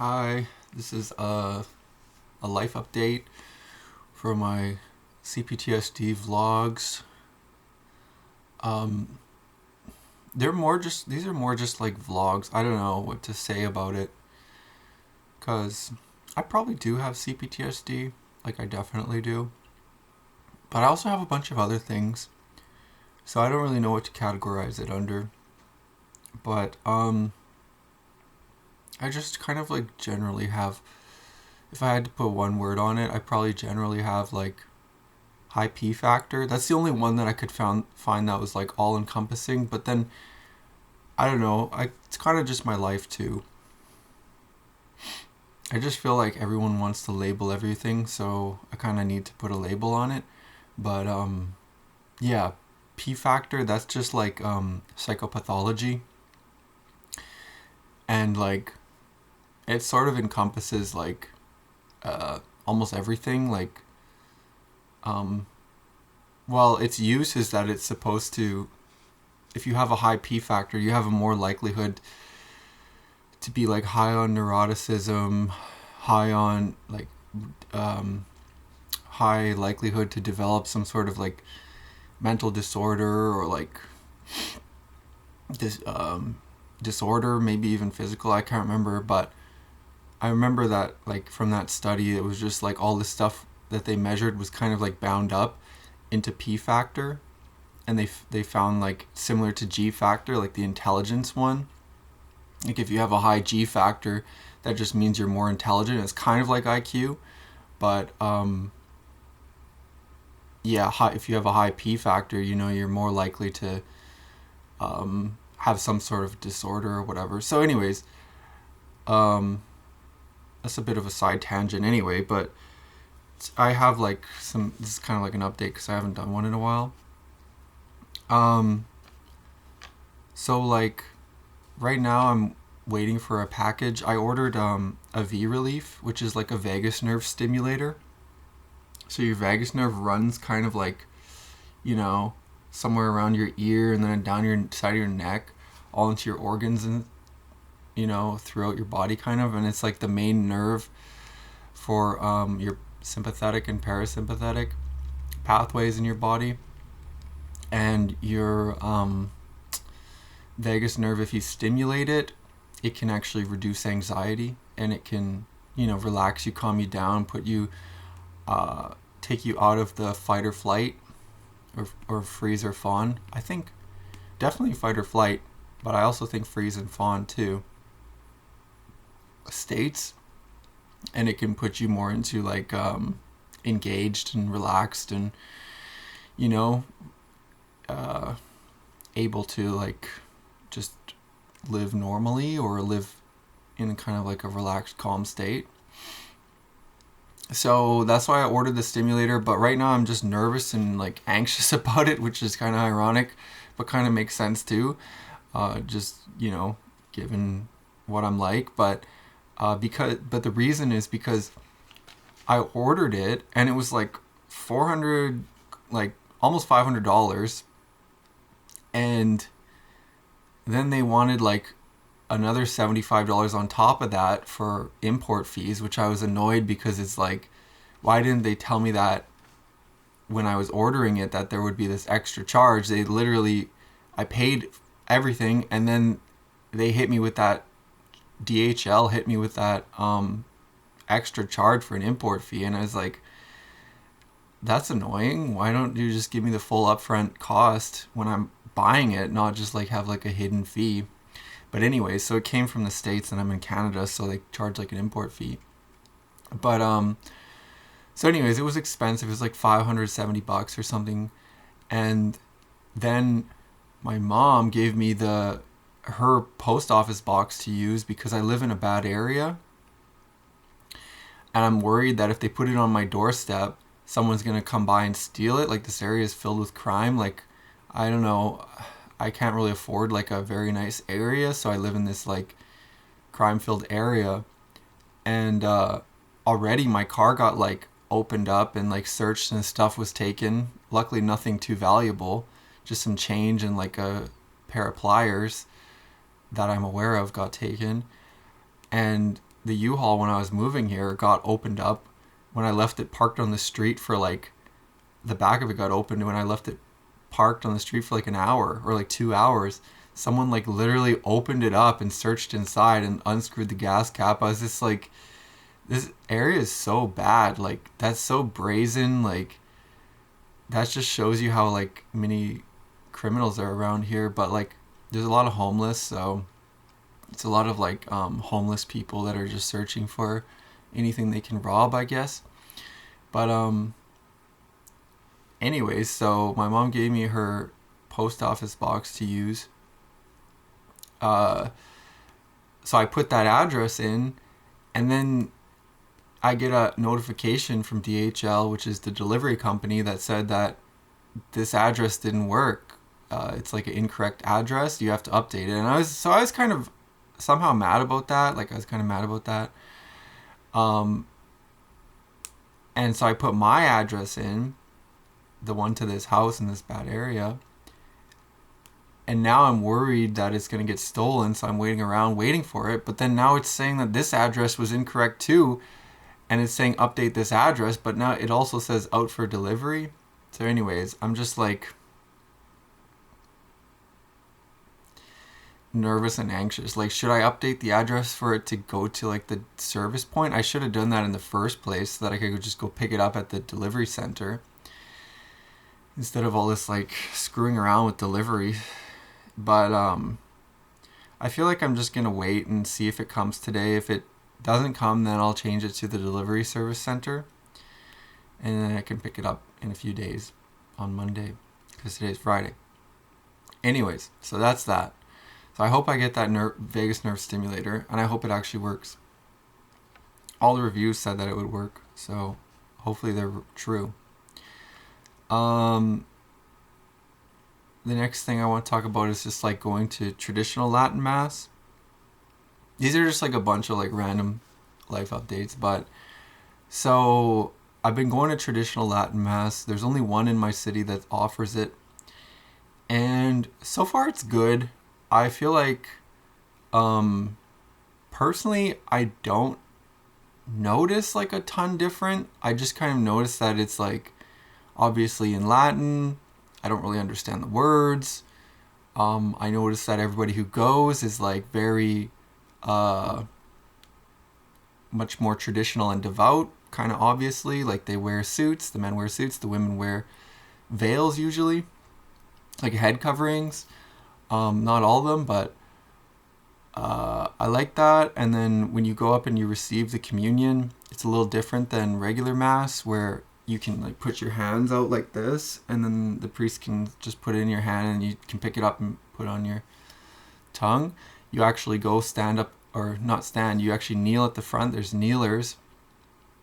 Hi, this is a life update for my CPTSD vlogs. Um, these are more just like vlogs. I don't know what to say about it, cause I probably do have CPTSD, like I definitely do. But I also have a bunch of other things, so I don't really know what to categorize it under. But I just kind of like generally have, if I had to put one word on it, I probably generally have like high P factor. That's the only one that I could find that was like all encompassing. But then I don't know. It's kind of just my life too. I just feel like everyone wants to label everything, so I kind of need to put a label on it. But yeah, P factor. That's just like psychopathology, and like it sort of encompasses like almost everything. Like um, well, its use is that it's supposed to, if you have a high P factor, you have a more likelihood to be like high on neuroticism, high on like um, high likelihood to develop some sort of like mental disorder or like this disorder, maybe even physical. I can't remember, but I remember that like from that study, it was just like all the stuff that they measured was kind of like bound up into P factor, and they found like similar to G factor, like the intelligence one. Like if you have a high G factor, that just means you're more intelligent. It's kind of like IQ, but yeah, if you have a high P factor, you're more likely to have some sort of disorder or whatever. So, anyways, um, that's a bit of a side tangent anyway, but I have like this is kind of like an update because I haven't done one in a while. Um, so like right now I'm waiting for a package. I ordered a V Relief, which is like a vagus nerve stimulator. So your vagus nerve runs kind of like, you know, somewhere around your ear and then down your side of your neck, all into your organs and throughout your body kind of, and it's like the main nerve for your sympathetic and parasympathetic pathways in your body. And your vagus nerve, if you stimulate it, it can actually reduce anxiety, and it can relax you, calm you down, put you take you out of the fight or flight or freeze or fawn. I think definitely fight or flight, but I also think freeze and fawn too states, and it can put you more into like engaged and relaxed and you know uh, able to like just live normally or live in kind of like a relaxed, calm state. So that's why I ordered the stimulator, but right now I'm just nervous and like anxious about it, which is kind of ironic, but kind of makes sense too. Just given what I'm like, but but the reason is because I ordered it and it was like 400, like almost $500, and then they wanted like another $75 on top of that for import fees, which I was annoyed because it's like, why didn't they tell me that when I was ordering it, that there would be this extra charge? They literally, I paid everything and then they hit me with that, DHL hit me with that extra charge for an import fee, and I was like, that's annoying. Why don't you just give me the full upfront cost when I'm buying it, not just like have like a hidden fee? But anyway, so it came from the States and I'm in Canada, so they charge like an import fee. But so anyways, it was expensive. It was like $570 or something. And then my mom gave me her post office box to use because I live in a bad area. And I'm worried that if they put it on my doorstep, someone's going to come by and steal it. Like, this area is filled with crime. Like, I don't know, I can't really afford like a very nice area, so I live in this like crime-filled area. And already my car got like opened up and like searched and stuff was taken. Luckily nothing too valuable, just some change and like a pair of pliers that I'm aware of got taken. And the U-Haul when I was moving here got opened up when I left it parked on the street for like, the back of it got opened when I left it parked on the street for like an hour or like 2 hours. Someone like literally opened it up and searched inside and unscrewed the gas cap. I was just like, this area is so bad. Like, that's so brazen. Like, that just shows you how like many criminals are around here. But like, there's a lot of homeless, so it's a lot of like homeless people that are just searching for anything they can rob, I guess. But anyways, so my mom gave me her post office box to use. So I put that address in, and then I get a notification from DHL, which is the delivery company, that said that this address didn't work. It's like an incorrect address. You have to update it. And I was kind of somehow mad about that. Like, I was kind of mad about that. And so I put my address in, the one to this house in this bad area. And now I'm worried that it's going to get stolen, so I'm waiting around waiting for it. But then now it's saying that this address was incorrect too, and it's saying update this address, but now it also says out for delivery. So anyways, I'm just like nervous and anxious. Like, should I update the address for it to go to like the service point? I should have done that in the first place so that I could just go pick it up at the delivery center instead of all this like screwing around with delivery. But I feel like I'm just gonna wait and see if it comes today. If it doesn't come, then I'll change it to the delivery service center, and then I can pick it up in a few days on Monday, because today's Friday. Anyways, so that's that. So I hope I get that vagus nerve stimulator, and I hope it actually works. All the reviews said that it would work, so hopefully they're true. The next thing I want to talk about is just like going to traditional Latin Mass. These are just like a bunch of like random life updates, but so I've been going to traditional Latin Mass. There's only one in my city that offers it, and so far it's good. I feel like personally I don't notice like a ton different. I just kind of notice that it's like obviously in Latin. I don't really understand the words. I notice that everybody who goes is like very much more traditional and devout, kind of obviously. Like, they wear suits, the men wear suits, the women wear veils usually, like head coverings. Not all of them, but I like that. And then when you go up and you receive the communion, it's a little different than regular Mass, where you can like put your hands out like this, and then the priest can just put it in your hand and you can pick it up and put it on your tongue. You actually go stand up, or not stand, you actually kneel at the front. There's kneelers,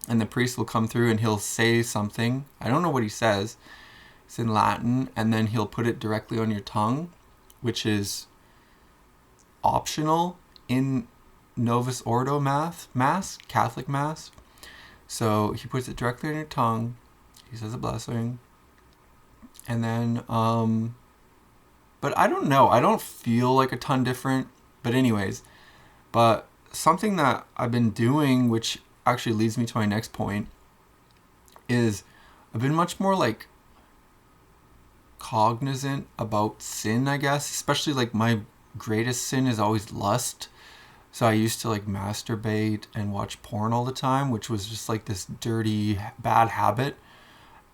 and the priest will come through and he'll say something. I don't know what he says. It's in Latin, and then he'll put it directly on your tongue, which is optional in Novus Ordo Mass, Catholic Mass. So he puts it directly on your tongue. He says a blessing. And then, but I don't know. I don't feel like a ton different. But anyways, but something that I've been doing, which actually leads me to my next point, is I've been much more like cognizant about sin, I guess. Especially like my greatest sin is always lust. So I used to like masturbate and watch porn all the time, which was just like this dirty, bad habit.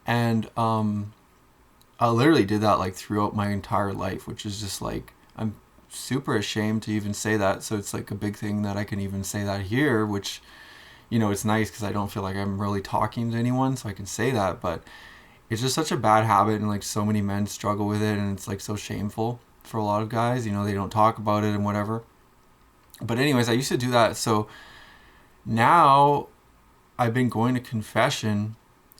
And I literally did that like throughout my entire life, which is just like, I'm super ashamed to even say that. So it's like a big thing that I can even say that here, which, you know, it's nice because I don't feel like I'm really talking to anyone, so I can say that. But it's just such a bad habit, and like so many men struggle with it, and it's like so shameful for a lot of guys. You know, they don't talk about it and whatever. But anyways, I used to do that. So now I've been going to confession,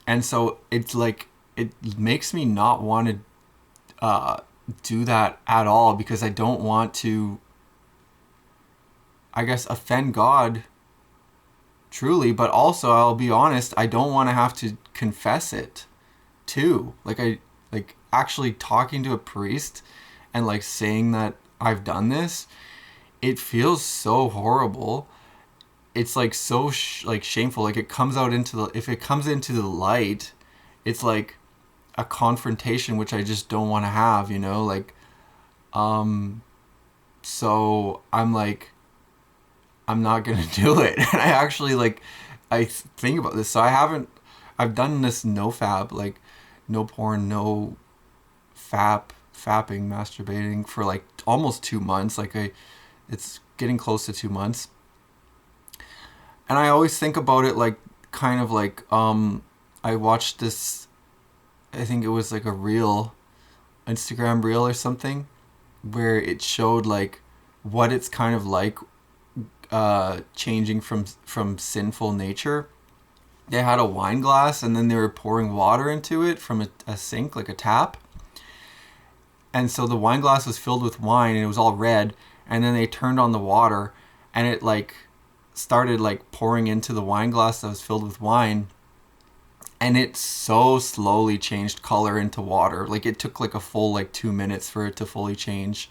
and so it's like, it makes me not want to do that at all, because I don't want to, I guess, offend God truly, but also, I'll be honest, I don't want to have to confess it too. Like actually talking to a priest and like saying that I've done this, it feels so horrible. it's like so like shameful. Like it comes out into the if it comes into the light, it's like a confrontation which I just don't want to have, you know, like so I'm like I'm not going to do it. And I actually like I think about this. So I've done this no fab, like no porn, no fapping, masturbating for like almost 2 months. Like it's getting close to 2 months. And I always think about it like kind of like I watched this, I think it was like a reel, Instagram reel or something, where it showed like what it's kind of like changing from sinful nature. They had a wine glass and then they were pouring water into it from a sink, like a tap. And so the wine glass was filled with wine and it was all red. And then they turned on the water and it like started like pouring into the wine glass that was filled with wine. And it so slowly changed color into water. Like it took like a full like 2 minutes for it to fully change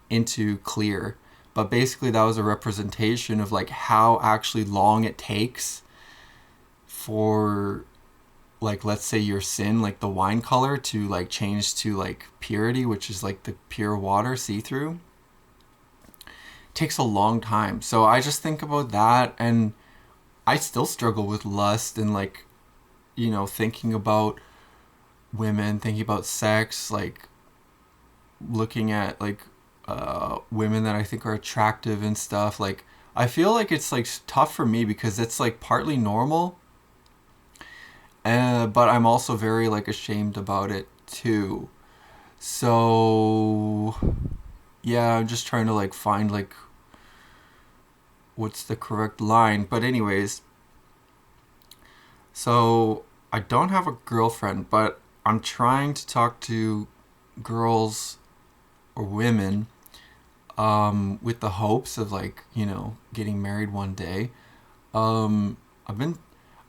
into clear. But basically that was a representation of like how actually long it takes for like, let's say your sin, like the wine color, to like change to like purity, which is like the pure water see-through. It takes a long time. So I just think about that, and I still struggle with lust and like, you know, thinking about women, thinking about sex, like looking at like women that I think are attractive and stuff. Like I feel like it's like tough for me because it's like partly normal, but I'm also very like ashamed about it too. So yeah, I'm just trying to like find like what's the correct line. But anyways, so I don't have a girlfriend, but I'm trying to talk to girls or women with the hopes of like, you know, getting married one day. Um,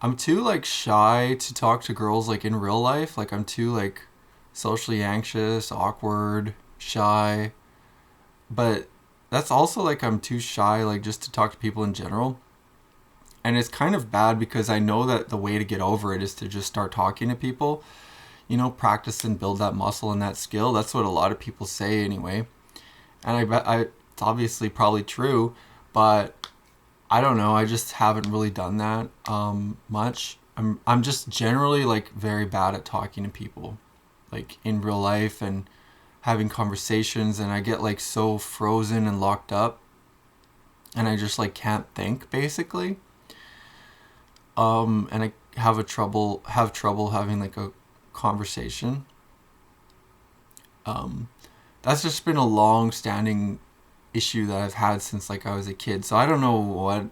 I'm too like shy to talk to girls like in real life. Like I'm too like socially anxious, awkward, shy. But that's also like I'm too shy like just to talk to people in general. And it's kind of bad because I know that the way to get over it is to just start talking to people. You know, practice and build that muscle and that skill. That's what a lot of people say anyway. And I bet it's obviously probably true, but I don't know. I just haven't really done that much. I'm just generally like very bad at talking to people, like in real life and having conversations, and I get like so frozen and locked up, and I just like can't think basically. And I have trouble having like a conversation. That's just been a long standing issue that I've had since like I was a kid. So I don't know what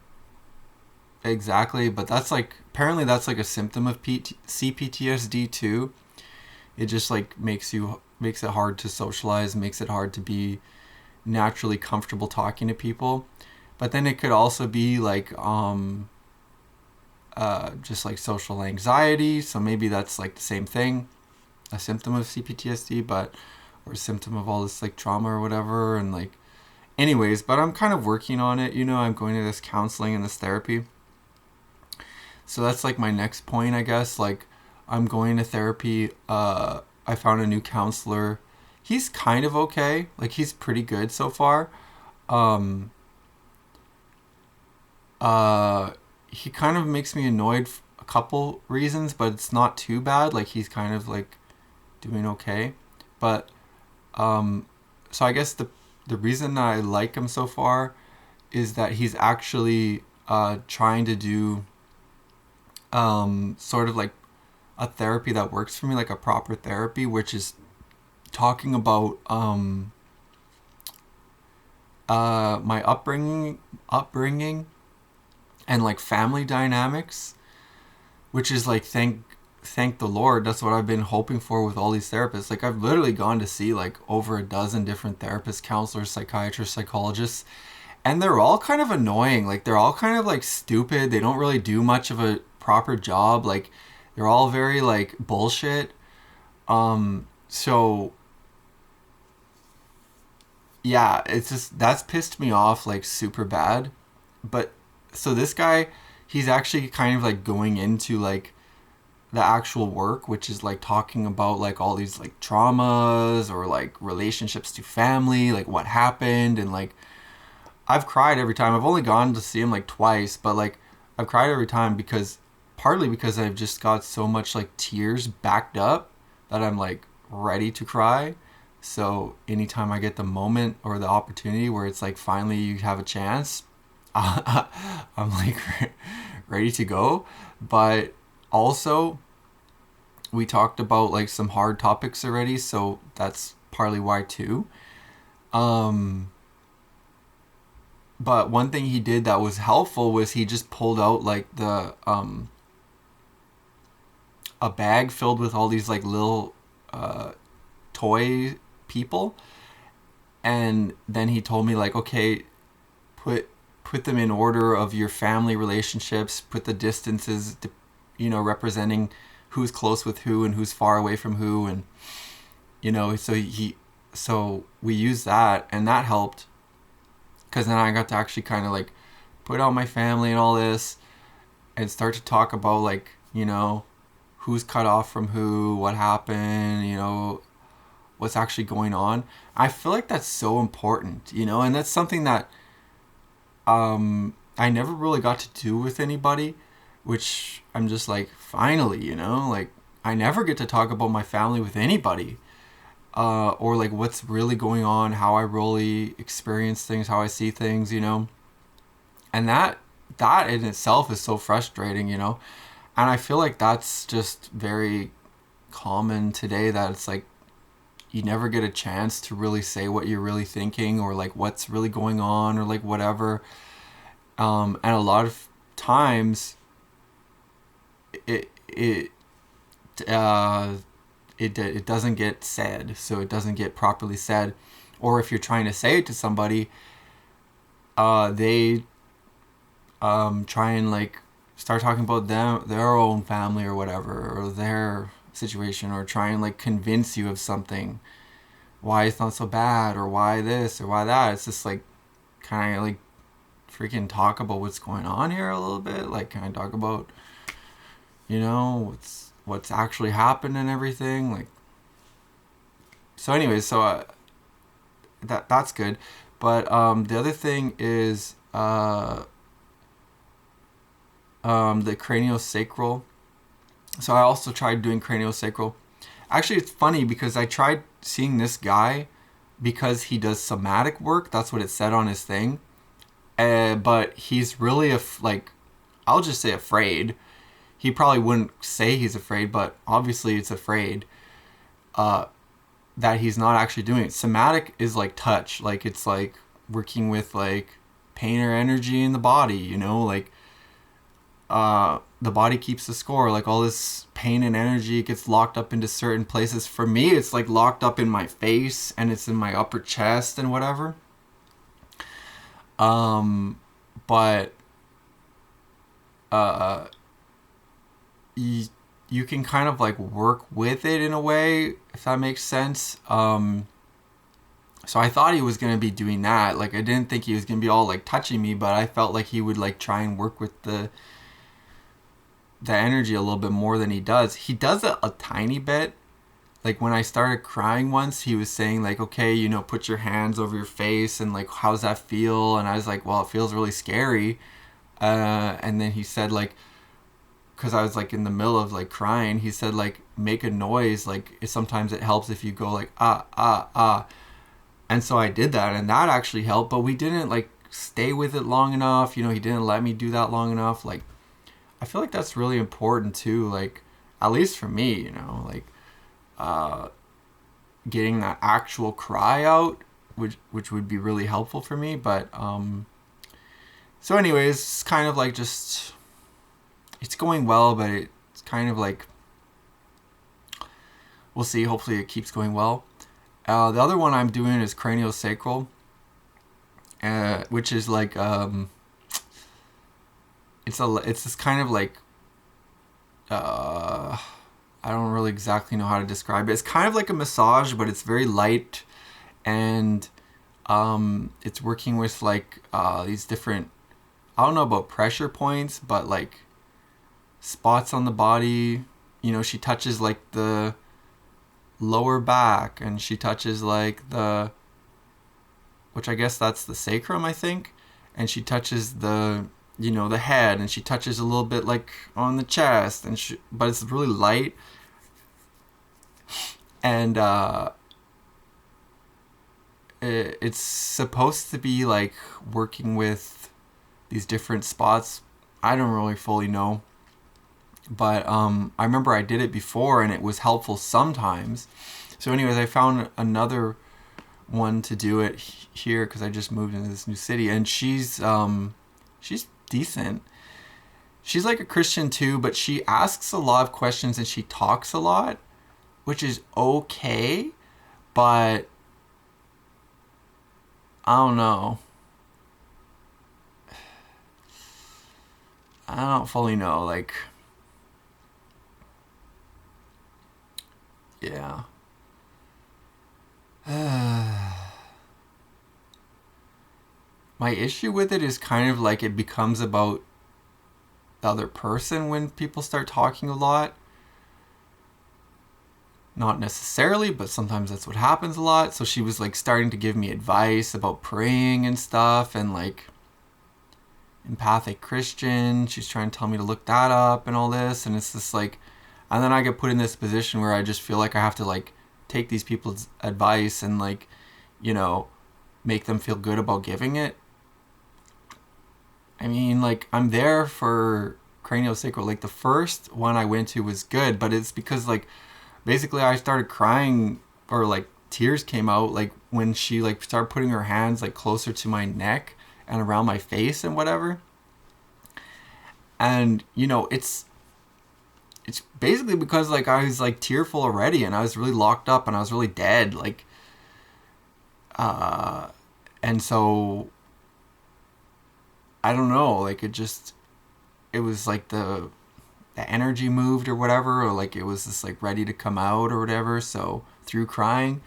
exactly, but that's like apparently that's like a symptom of CPTSD too. It just like makes it hard to socialize, makes it hard to be naturally comfortable talking to people. But then it could also be like just like social anxiety. So maybe that's like the same thing, a symptom of CPTSD, but or a symptom of all this like trauma or whatever. And like, anyways, but I'm kind of working on it. You know, I'm going to this counseling and this therapy. So that's like my next point, I guess. Like, I'm going to therapy. I found a new counselor. He's kind of okay. Like, he's pretty good so far. Um, he kind of makes me annoyed for a couple reasons, but it's not too bad. Like, he's kind of like doing okay. But so I guess the reason I like him so far is that he's actually trying to do sort of like a therapy that works for me, like a proper therapy, which is talking about my upbringing and like family dynamics, which is like thank the Lord, that's what I've been hoping for with all these therapists. Like I've literally gone to see like over a dozen different therapists, counselors, psychiatrists, psychologists, and they're all kind of annoying. Like they're all kind of like stupid. They don't really do much of a proper job. Like they're all very like bullshit. So yeah, it's just that's pissed me off like super bad. But so this guy, he's actually kind of like going into like the actual work, which is like talking about like all these like traumas or like relationships to family, like what happened. And like I've cried every time. I've only gone to see him like twice, but like I've cried every time because partly because I've just got so much like tears backed up that I'm like ready to cry. So anytime I get the moment or the opportunity where it's like finally you have a chance, I'm like ready to go. But also, we talked about like some hard topics already, so that's partly why too. Um, but one thing he did that was helpful was he just pulled out like the a bag filled with all these like little toy people, and then he told me like, okay, put put them in order of your family relationships, put the distances, representing who's close with who and who's far away from who. And so we used that, and that helped because then I got to actually kind of like put out my family and all this and start to talk about like who's cut off from who, what happened, what's actually going on. I feel like that's so important, and that's something that I never really got to do with anybody, which I'm just like, finally, like I never get to talk about my family with anybody, or like what's really going on, how I really experience things, how I see things, and that in itself is so frustrating, and I feel like that's just very common today, that it's like you never get a chance to really say what you're really thinking or like what's really going on or like whatever. And a lot of times it it doesn't get said, so it doesn't get properly said. Or if you're trying to say it to somebody, they try and like start talking about their own family or whatever, or their situation, or try and like convince you of something, why it's not so bad, or why this or why that. It's just like, kind of like freaking talk about what's going on here a little bit. Like, can I talk about what's actually happened and everything. Like, so anyways, so that's good. But the other thing is the craniosacral. So I also tried doing craniosacral. Actually, it's funny because I tried seeing this guy because he does somatic work. That's what it said on his thing. But he's really like, I'll just say afraid. He probably wouldn't say he's afraid, but obviously it's afraid that he's not actually doing it. Somatic is like touch. Like, it's like working with like pain or energy in the body, like the body keeps the score. Like, all this pain and energy gets locked up into certain places. For me, it's like locked up in my face and it's in my upper chest and whatever. But you can kind of like work with it in a way, if that makes sense. So I thought he was going to be doing that. Like, I didn't think he was going to be all like touching me, but I felt like he would like try and work with the energy a little bit more than he does. He does it a tiny bit. Like, when I started crying once, he was saying like, okay, put your hands over your face and like, how's that feel? And I was like, well, it feels really scary. And then he said like, because I was like in the middle of like crying, he said like, make a noise. Like, sometimes it helps if you go like, ah, ah, ah. And so I did that, and that actually helped, but we didn't like stay with it long enough. He didn't let me do that long enough. Like, I feel like that's really important too. Like, at least for me, like, getting that actual cry out, which would be really helpful for me. But so anyways, it's kind of like just, it's going well, but it's kind of like, we'll see. Hopefully it keeps going well. The other one I'm doing is craniosacral, which is like it's this kind of like I don't really exactly know how to describe it. It's kind of like a massage, but it's very light, and it's working with like these different I don't know about pressure points, but like spots on the body. You know, she touches like the lower back, and she touches like the, which I guess that's the sacrum, I think, and she touches the, you know, the head, and she touches a little bit like on the chest, and but it's really light. And it's supposed to be like working with these different spots. I don't really fully know, but I remember I did it before and it was helpful sometimes. So anyways, I found another one to do it here because I just moved into this new city, and she's decent. She's like a Christian too, but she asks a lot of questions and she talks a lot, which is okay, but I don't know. I don't fully know. Like, yeah. My issue with it is kind of like it becomes about the other person when people start talking a lot. Not necessarily, but sometimes that's what happens a lot. So she was like starting to give me advice about praying and stuff, and like empathic Christian. She's trying to tell me to look that up and all this, and it's just like, and then I get put in this position where I just feel like I have to like take these people's advice and like, you know, make them feel good about giving it. I mean, like, I'm there for craniosacral. Like, the first one I went to was good, but it's because like basically I started crying, or like tears came out like when she like started putting her hands like closer to my neck and around my face and whatever. And you know, it's basically because like I was like tearful already, and I was really locked up, and I was really dead, like and so I don't know, like it was like the energy moved or whatever, or like it was just like ready to come out or whatever, so through crying.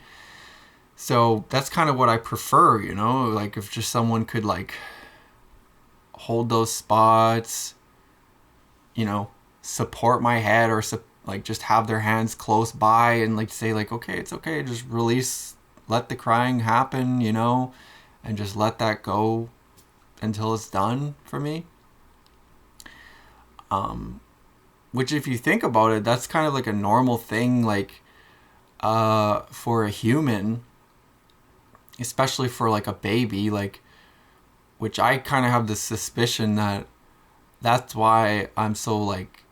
So that's kind of what I prefer, you know, like if just someone could like hold those spots, you know, support my head, or like just have their hands close by and like say like, okay, it's okay, just release, let the crying happen, you know, and just let that go until it's done for me. Which if you think about it, that's kind of like a normal thing, like for a human, especially for like a baby, like, which I kind of have this suspicion that that's why I'm so like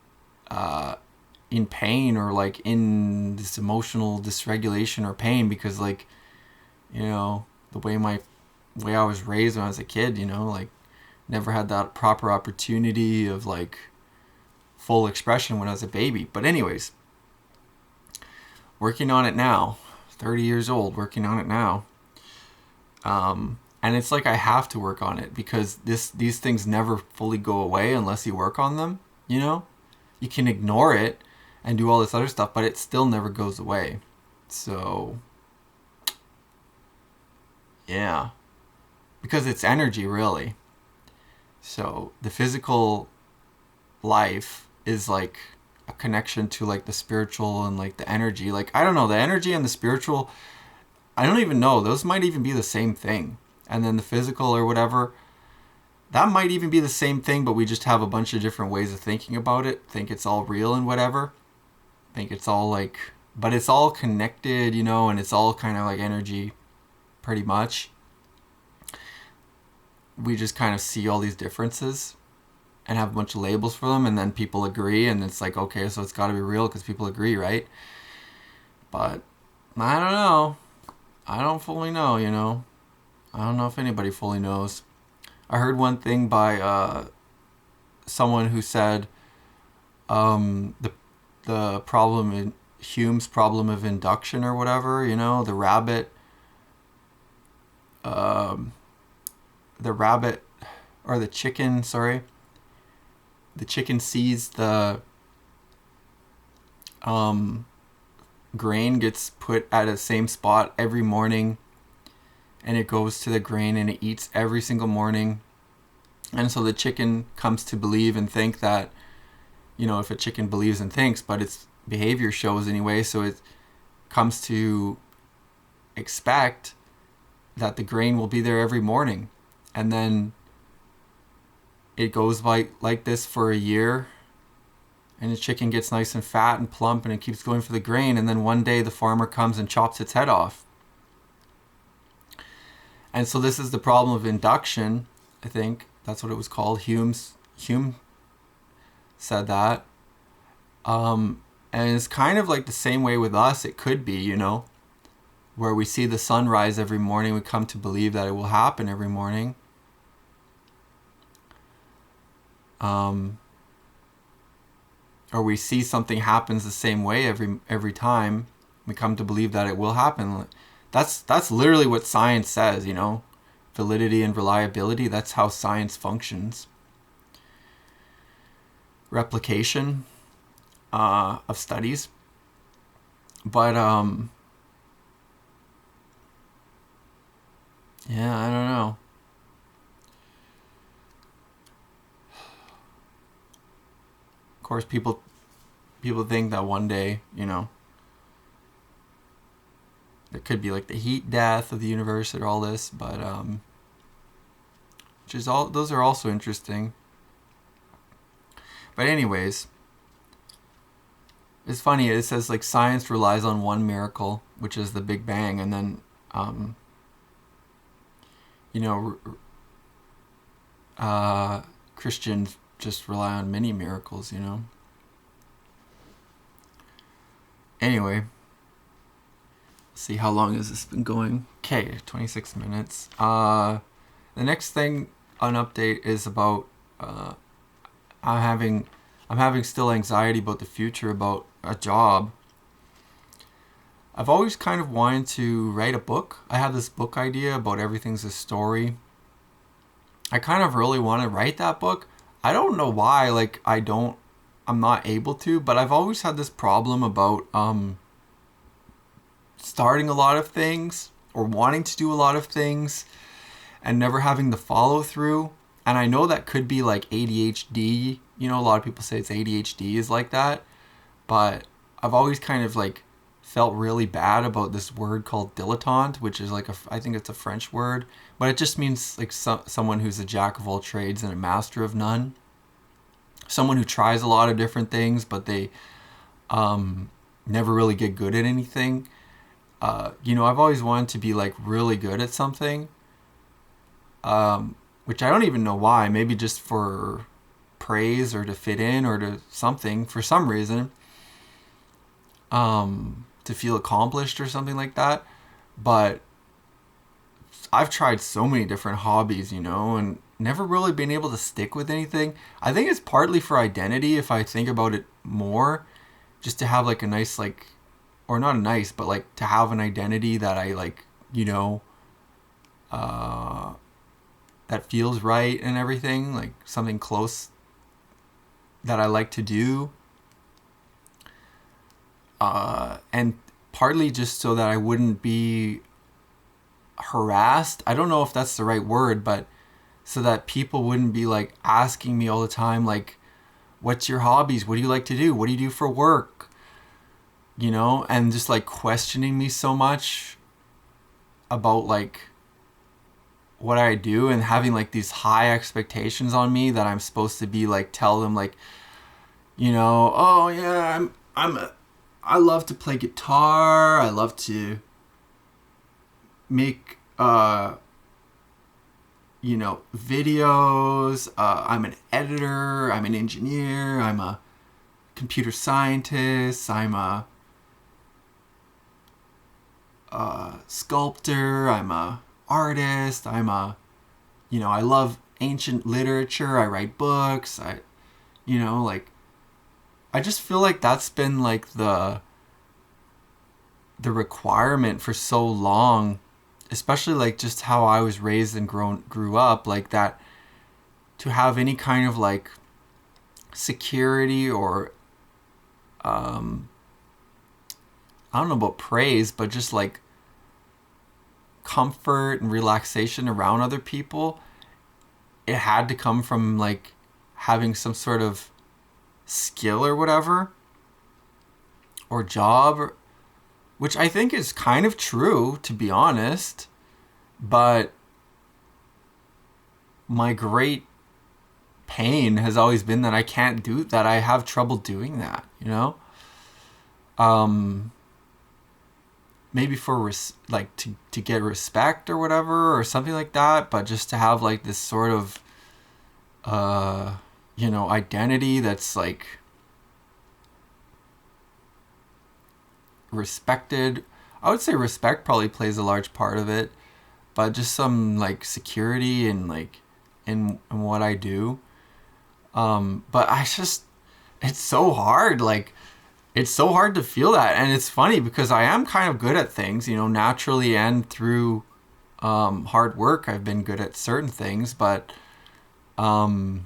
in pain, or like in this emotional dysregulation or pain, because like, you know, the way I was raised when I was a kid, you know, like never had that proper opportunity of like full expression when I was a baby. But anyways, working on it now, 30 years old, working on it now. And it's like I have to work on it because these things never fully go away unless you work on them, you know? You can ignore it and do all this other stuff, but it still never goes away. So, yeah. Because it's energy, really. So, the physical life is like a connection to like the spiritual and like the energy. Like, I don't know, the energy and the spiritual, I don't even know. Those might even be the same thing. And then the physical or whatever, that might even be the same thing, but we just have a bunch of different ways of thinking about it. Think it's all real and whatever. Think it's all like, but it's all connected, you know, and it's all kind of like energy, pretty much. We just kind of see all these differences and have a bunch of labels for them, and then people agree, and it's like, okay, so it's got to be real because people agree, right? But I don't know. I don't fully know, you know. I don't know if anybody fully knows. I heard one thing by someone who said the problem in Hume's problem of induction or whatever, you know, the rabbit or the chicken, sorry. The chicken sees the grain gets put at the same spot every morning, and it goes to the grain and it eats every single morning, And so the chicken comes to believe and think that, if a chicken believes and thinks, but its behavior shows anyway, so it comes to expect that the grain will be there every morning. And then it goes like this for a year, and the chicken gets nice and fat and plump, and it keeps going for the grain, and then one day the farmer comes and chops its head off. And so this is the problem of induction. I think that's what it was called. Hume said that. And it's kind of like the same way with us. It could be, where we see the sun rise every morning, we come to believe that it will happen every morning. Or we see something happens the same way every time, we come to believe that it will happen. That's literally what science says, validity and reliability. That's how science functions. Replication of studies. But yeah, I don't know. Of course, people think that one day, it could be like the heat death of the universe or all this, but those are also interesting. But anyways, it's funny. It says like science relies on one miracle, which is the Big Bang, and then Christians just rely on many miracles, Anyway, let's see, how long has this been going? Okay, 26 minutes. The next thing, an update, is about I'm having still anxiety about the future, about a job. I've always kind of wanted to write a book. I have this book idea about everything's a story. I kind of really want to write that book. I don't know why, I'm not able to, but I've always had this problem about starting a lot of things or wanting to do a lot of things and never having the follow through. And I know that could be like ADHD. A lot of people say it's ADHD is like that. But I've always kind of felt really bad about this word called dilettante, which is I think it's a French word, but it just means someone who's a jack of all trades and a master of none. Someone who tries a lot of different things, but they never really get good at anything. I've always wanted to be really good at something, which I don't even know why. Maybe just for praise or to fit in or to something for some reason, to feel accomplished or something like that. But I've tried so many different hobbies, and never really been able to stick with anything. I think it's partly for identity, if I think about it more, just to have a nice or not a nice, but to have an identity that I that feels right and everything, something close that I like to do. And partly just so that I wouldn't be harassed. I don't know if that's the right word, but so that people wouldn't be asking me all the time, what's your hobbies? What do you like to do? What do you do for work? And just questioning me so much about what I do, and having these high expectations on me that I'm supposed to be tell them oh yeah, I love to play guitar. I love to make videos. I'm an editor. I'm an engineer. I'm a computer scientist. I'm a sculptor. I'm a artist. I love ancient literature. I write books. I just feel that's been the requirement for so long, especially just how I was raised and grew up, that to have any kind of security or I don't know about praise, but just comfort and relaxation around other people, it had to come from like having some sort of skill or whatever, or job, which I think is kind of true, to be honest. But my great pain has always been that I can't do that. I have trouble doing that, you know? Maybe for like to get respect or whatever or something like that, but just to have like this sort of identity that's like respected. I would say respect probably plays a large part of it, but just some like security and like in what I do. But it's so hard. Like, it's so hard to feel that. And it's funny because I am kind of good at things, naturally, and through hard work. I've been good at certain things, but to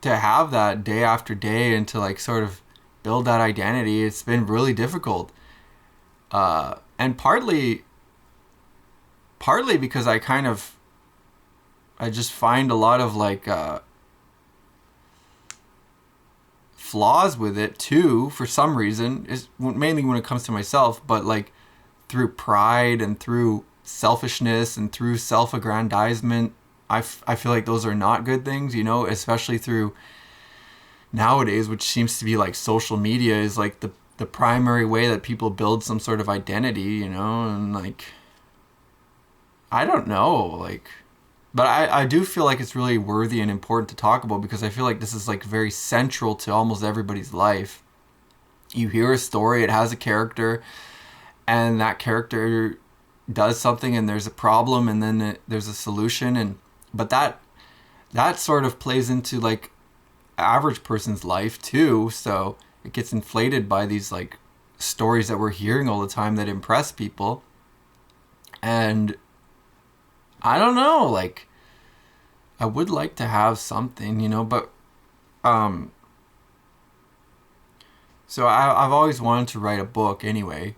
have that day after day and to like sort of build that identity, it's been really difficult. And partly because I just find a lot of like flaws with it too, for some reason, is mainly when it comes to myself, but like through pride and through selfishness and through self-aggrandizement. I feel like those are not good things, especially through nowadays, which seems to be like social media is like the primary way that people build some sort of identity, and like, I don't know, like, but I do feel like it's really worthy and important to talk about, because I feel like this is like very central to almost everybody's life. You hear a story, it has a character, and that character does something, and there's a problem, and then there's a solution, but that sort of plays into like average person's life too, so it gets inflated by these like stories that we're hearing all the time that impress people. And I don't know, like, I would like to have something, but so I've always wanted to write a book anyway.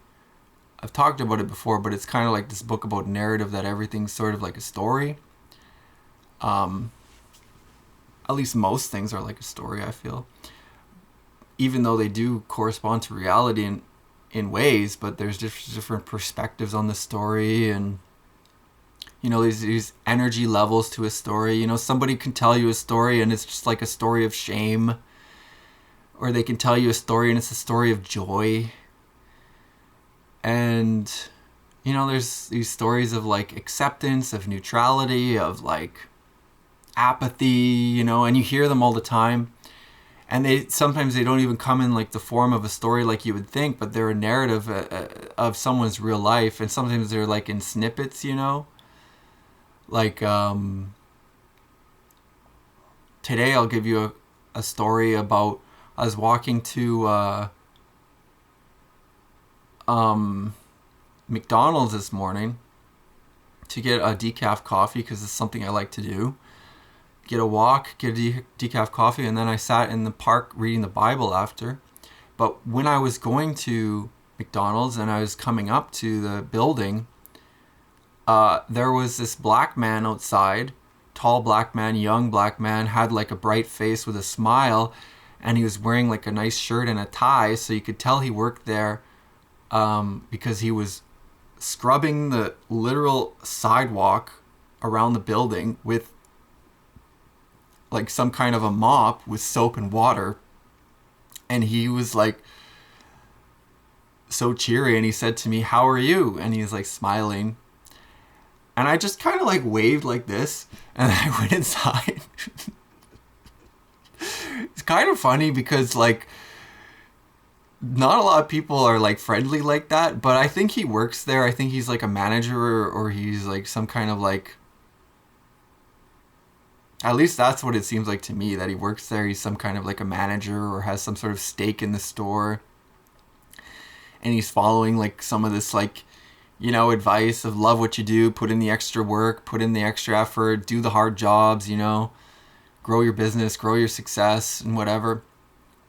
I've talked about it before, but it's kind of like this book about narrative, that everything's sort of like a story. At least most things are like a story, I feel. Even though they do correspond to reality in ways, but there's different perspectives on the story, and these energy levels to a story. Somebody can tell you a story and it's just like a story of shame, or they can tell you a story and it's a story of joy. And there's these stories of like acceptance, of neutrality, of like apathy, and you hear them all the time. And sometimes they don't even come in like the form of a story like you would think, but they're a narrative of someone's real life. And sometimes they're like in snippets, like today I'll give you a story about, I was walking to McDonald's this morning to get a decaf coffee, because it's something I like to do. Get a walk, get a decaf coffee, and then I sat in the park reading the Bible after. But when I was going to McDonald's and I was coming up to the building, there was this black man outside, tall black man, young black man, had like a bright face with a smile, and he was wearing like a nice shirt and a tie, so you could tell he worked there, because he was scrubbing the literal sidewalk around the building with like some kind of a mop with soap and water. And he was like so cheery, and he said to me, "How are you?" And he's like smiling. And I just kind of like waved like this, and I went inside. It's kind of funny because like not a lot of people are like friendly like that, but I think he works there. I think he's like a manager, or he's like some kind of like, at least that's what it seems like to me, that he works there. He's some kind of like a manager, or has some sort of stake in the store. And he's following like some of this like, advice of love what you do, put in the extra work, put in the extra effort, do the hard jobs, grow your business, grow your success, and whatever.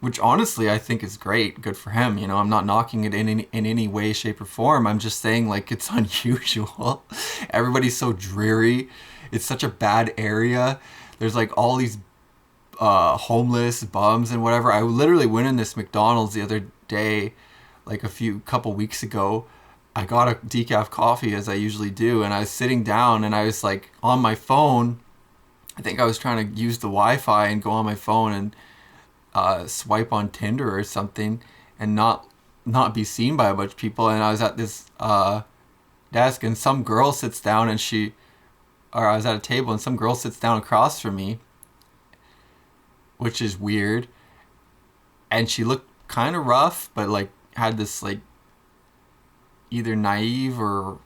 Which honestly I think is great, good for him. I'm not knocking it in any way, shape, or form. I'm just saying like it's unusual. Everybody's so dreary. it's such a bad area. There's like all these homeless bums and whatever. I literally went in this McDonald's the other day, like couple weeks ago. I got a decaf coffee as I usually do, and I was sitting down and I was like on my phone. I think I was trying to use the Wi-Fi and go on my phone and swipe on Tinder or something, and not be seen by a bunch of people. And I was at this desk, and some girl sits down, or I was at a table, and some girl sits down across from me, which is weird. And she looked kind of rough, but like had this like either naive, or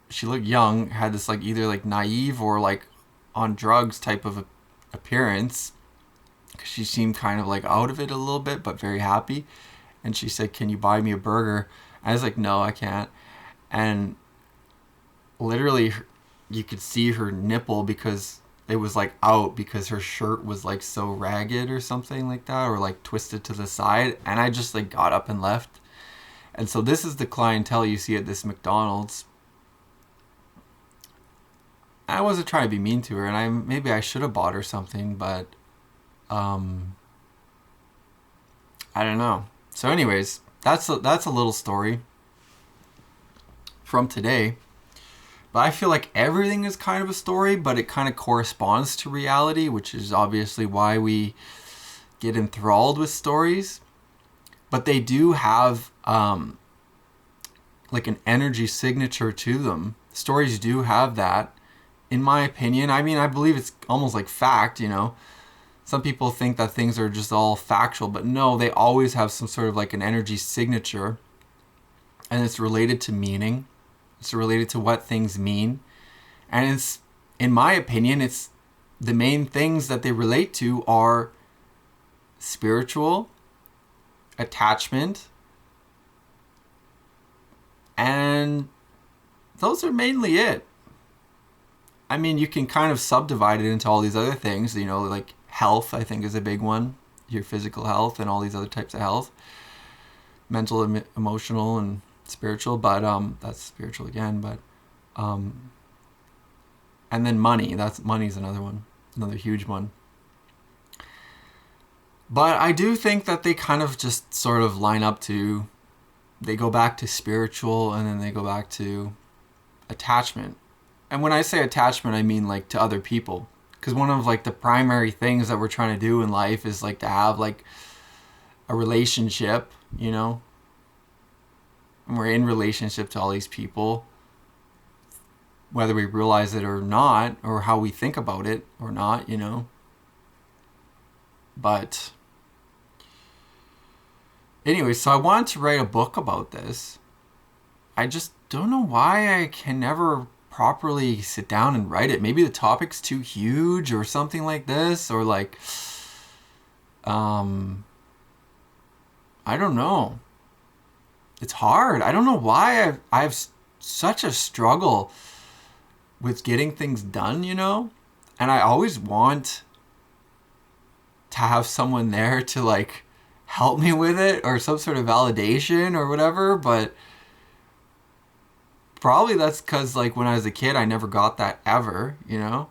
she looked young, had this like either like naive or like on drugs type of appearance. She seemed kind of like out of it a little bit, but very happy. And she said, "Can you buy me a burger?" I was like, "No, I can't." And literally you could see her nipple because it was like out, because her shirt was like so ragged or something like that, or like twisted to the side. And I just like got up and left. And so this is the clientele you see at this McDonald's. I wasn't trying to be mean to her, and maybe I should have bought her something, but I don't know. So anyways, that's a little story from today. But I feel like everything is kind of a story, but it kind of corresponds to reality, which is obviously why we get enthralled with stories. But they do have like an energy signature to them. Stories do have that, in my opinion. I mean, I believe it's almost like fact, you know. Some people think that things are just all factual, but no, they always have some sort of like an energy signature. And it's related to meaning. It's related to what things mean. And it's, in my opinion, it's the main things that they relate to are spiritual, attachment, and those are mainly it. I mean, you can kind of subdivide it into all these other things, you know, like health, I think, is a big one. Your physical health and all these other types of health. Mental, emotional, and spiritual, but that's spiritual again, but and then money's another one, another huge one. But I do think that they kind of just sort of line up to, they go back to spiritual, and then they go back to attachment. And when I say attachment, I mean like to other people, because one of like the primary things that we're trying to do in life is like to have like a relationship, you know. And we're in relationship to all these people, whether we realize it or not, or how we think about it or not, you know. But anyway, so I wanted to write a book about this. I just don't know why I can never properly sit down and write it. Maybe the topic's too huge or something like this, or like I don't know. It's hard. I don't know why I have such a struggle with getting things done, you know? And I always want to have someone there to like help me with it, or some sort of validation or whatever, but probably that's because like when I was a kid, I never got that ever, you know?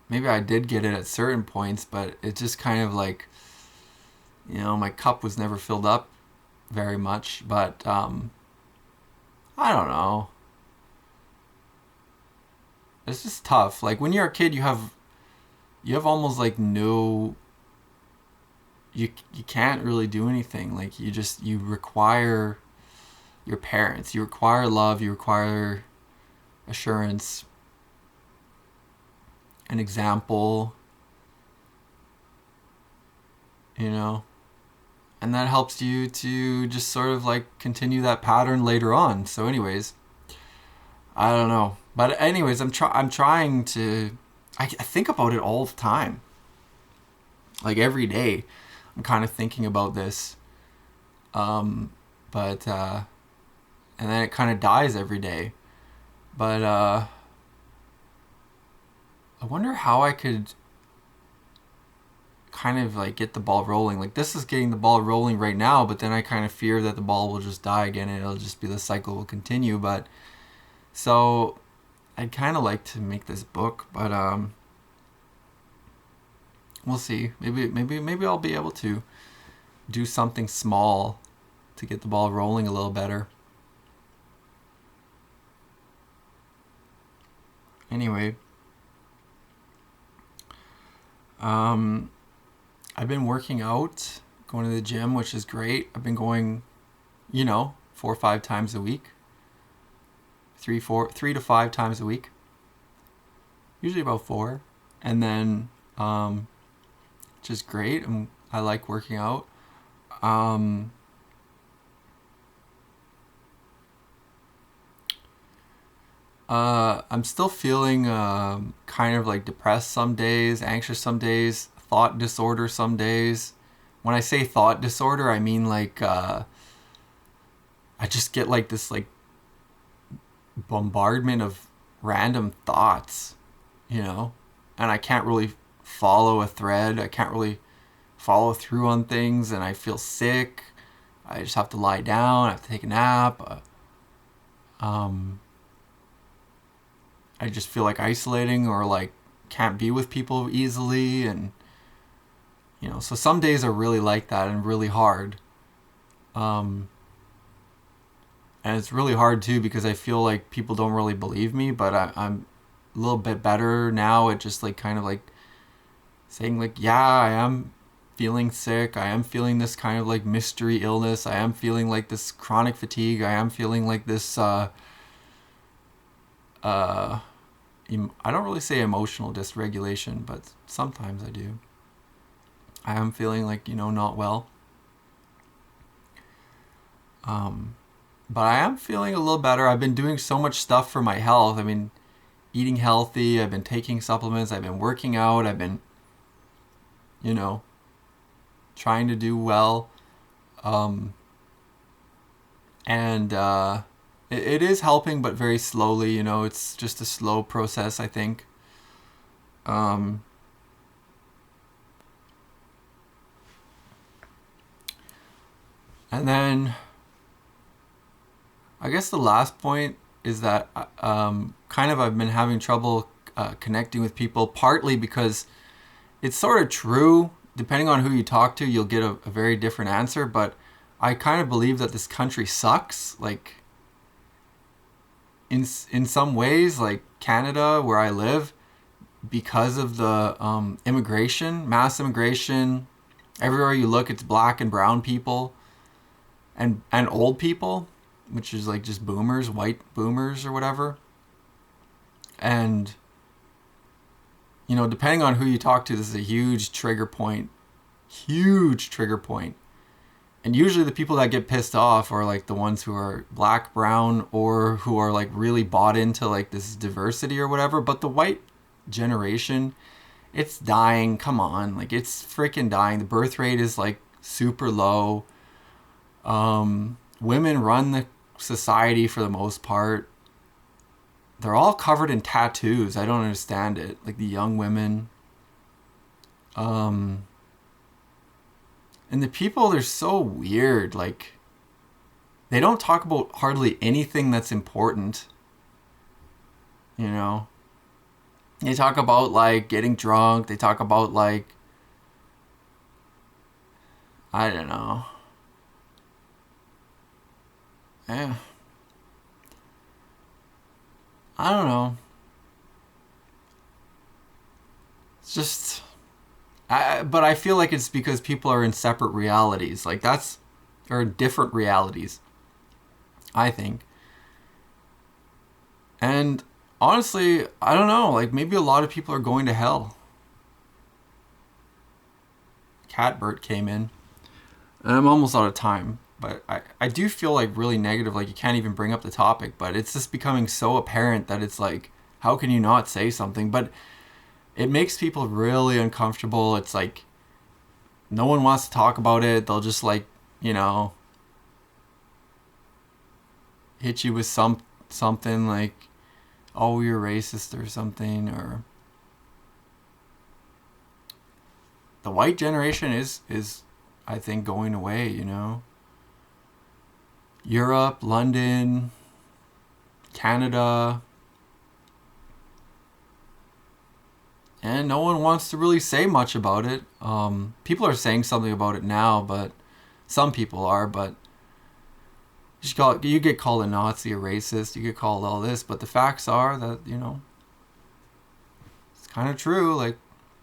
Maybe I did get it at certain points, but it just kind of like, you know, my cup was never filled up very much. But I don't know. It's just tough. Like when you're a kid, you have almost like no, you can't really do anything. Like you require your parents. You require love. You require assurance, an example, you know. And that helps you to just sort of like continue that pattern later on. So anyways, I don't know. But anyways, I'm trying to, I think about it all the time. Like every day, I'm kind of thinking about this. And then it kind of dies every day. But I wonder how I could kind of like get the ball rolling. Like this is getting the ball rolling right now, but then I kind of fear that the ball will just die again and it'll just be the cycle will continue. But so I'd kind of like to make this book, but we'll see. Maybe I'll be able to do something small to get the ball rolling a little better. Anyway, I've been working out, going to the gym, which is great. I've been going, 4 or 5 times a week. 3 to 5 times a week. Usually about 4. And then, just great. I like working out. I'm still feeling kind of like depressed some days, anxious some days, thought disorder some days. When I say thought disorder, I mean like I just get like this like bombardment of random thoughts, and I can't really follow a thread. I can't really follow through on things, and I feel sick. I just have to lie down. I have to take a nap. I just feel like isolating or like can't be with people easily, and so some days are really like that and really hard. And it's really hard too because I feel like people don't really believe me, but I'm a little bit better now at just like kind of like saying like, yeah, I am feeling sick. I am feeling this kind of like mystery illness. I am feeling like this chronic fatigue. I am feeling like this I don't really say emotional dysregulation, but sometimes I do. I am feeling like, not well. But I am feeling a little better. I've been doing so much stuff for my health. I've been eating healthy. I've been taking supplements. I've been working out. I've been, trying to do well. And it is helping, but very slowly. It's just a slow process, I think. And then I guess the last point is that kind of I've been having trouble connecting with people, partly because it's sort of true. Depending on who you talk to, you'll get a very different answer. But I kind of believe that this country sucks. Like, in some ways, like Canada, where I live, because of the immigration, mass immigration, everywhere you look, it's black and brown people and old people, which is like just boomers, white boomers or whatever. And, depending on who you talk to, this is a huge trigger point. And usually the people that get pissed off are like the ones who are black, brown, or who are like really bought into like this diversity or whatever. But the white generation, it's dying. Come on. Like, it's freaking dying. The birth rate is like super low. Women run the society for the most part. They're all covered in tattoos. I don't understand it. Like the young women. And the people, they're so weird. Like, they don't talk about hardly anything that's important. They talk about, like, getting drunk. They talk about, like, I don't know. Yeah. I don't know. It's just... but I feel like it's because people are in separate realities. Like, or different realities, I think. And honestly, I don't know. Like, maybe a lot of people are going to hell. Catbert came in. And I'm almost out of time. But I do feel like really negative. Like, you can't even bring up the topic. But it's just becoming so apparent that it's like, how can you not say something? But it makes people really uncomfortable. It's like, no one wants to talk about it. They'll just like, hit you with something like, oh, you're racist or something, or the white generation is I think going away, Europe, London, Canada, and no one wants to really say much about it. People are saying something about it now, but some people are, but you get called a Nazi, a racist, you get called all this, but the facts are that, it's kind of true. Like,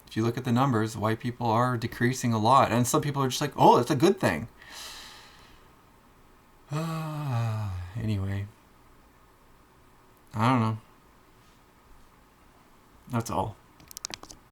if you look at the numbers, white people are decreasing a lot, and some people are just like, oh, that's a good thing. Anyway, I don't know. That's all.